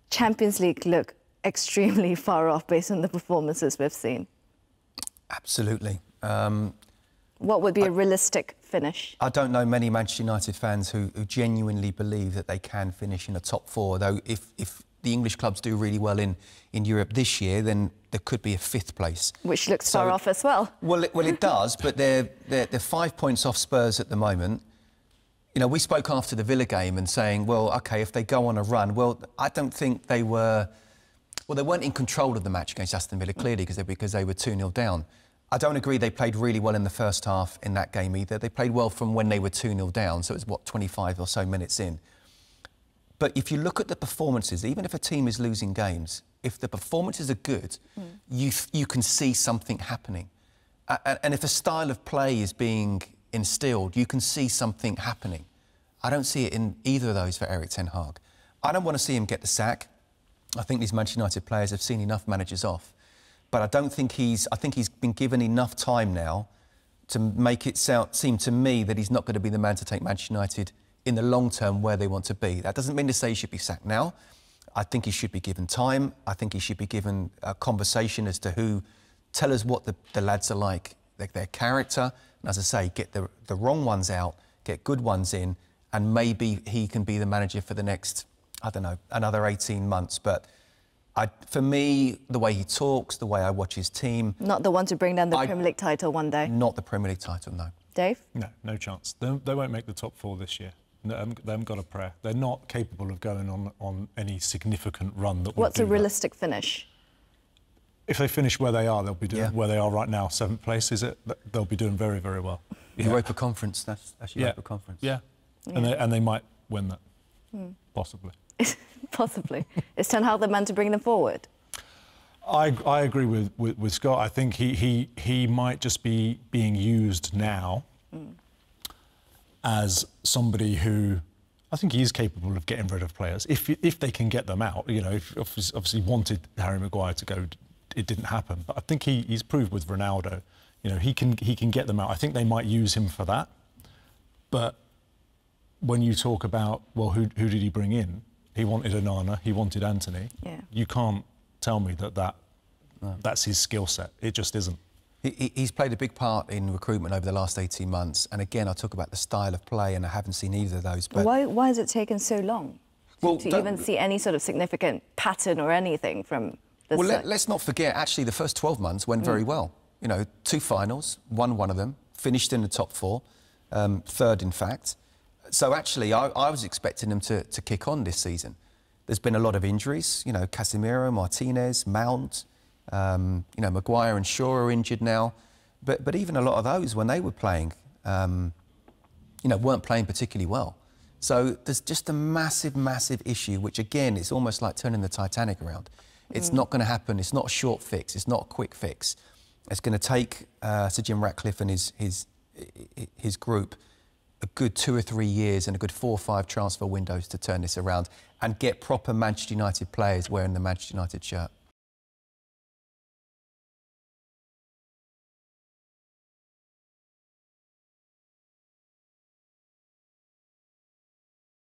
Champions League look extremely far off based on the performances we've seen? Absolutely. What would be a realistic finish? I don't know many Manchester United fans who genuinely believe that they can finish in a top four, though if the English clubs do really well in Europe this year, then there could be a 5th place. Which looks far off as well. Well, it does, but they're 5 points off Spurs at the moment. You know, we spoke after the Villa game and saying, well, OK, if they go on a run, well, I don't think they were... Well, they weren't in control of the match against Aston Villa, clearly, because they were 2-0 down. I don't agree they played really well in the first half in that game either. They played well from when they were 2-0 down, so it was, what, 25 or so minutes in. But if you look at the performances, even if a team is losing games, if the performances are good, you can see something happening. And if a style of play is being instilled, you can see something happening. I don't see it in either of those for Erik Ten Hag. I don't want to see him get the sack. I think these Manchester United players have seen enough managers off. But I don't think I think he's been given enough time now to make it seem to me that he's not going to be the man to take Manchester United in the long term where they want to be. That doesn't mean to say he should be sacked now. I think he should be given time. I think he should be given a conversation as to who... Tell us what the lads are like, their character. And as I say, get the wrong ones out, get good ones in, and maybe he can be the manager for the next, I don't know, another 18 months. But for me, the way he talks, the way I watch his team... Not the one to bring down the Premier League title one day? Not the Premier League title, no. Dave? No, no chance. They won't make the top 4 this year. They haven't got a prayer. They're not capable of going on any significant run that would What's a realistic finish? If they finish where they are, they'll be doing where they are right now, 7th place, is it? They'll be doing very, very well. Europa Conference, that's Europa Conference. Yeah, and they might win that, possibly. Possibly. Is Ten Hag the man to bring them forward? I agree with Scott. I think he might just be being used now as somebody who... I think he is capable of getting rid of players if they can get them out. You know, if obviously wanted Harry Maguire to go, it didn't happen. But I think he's proved with Ronaldo, you know, he can get them out. I think they might use him for that. But when you talk about, well, who did he bring in? He wanted Onana, he wanted Anthony. Yeah. You can't tell me that's his skill set. It just isn't. He's played a big part in recruitment over the last 18 months. And again, I talk about the style of play, and I haven't seen either of those. But why has it taken so long to even see any sort of significant pattern or anything from this? Well, let's not forget, actually, the first 12 months went very well. You know, 2 finals, won one of them, finished in the top 4, 3rd, in fact. So, actually, I was expecting them to kick on this season. There's been a lot of injuries, you know, Casemiro, Martinez, Mount... you know, Maguire and Shaw are injured now, but even a lot of those, when they were playing, you know, weren't playing particularly well. So there's just a massive, massive issue, which again, it's almost like turning the Titanic around. It's not going to happen. It's not a short fix. It's not a quick fix. It's going to take Sir Jim Ratcliffe and his group a good 2 or 3 years and a good 4 or 5 transfer windows to turn this around and get proper Manchester United players wearing the Manchester United shirt.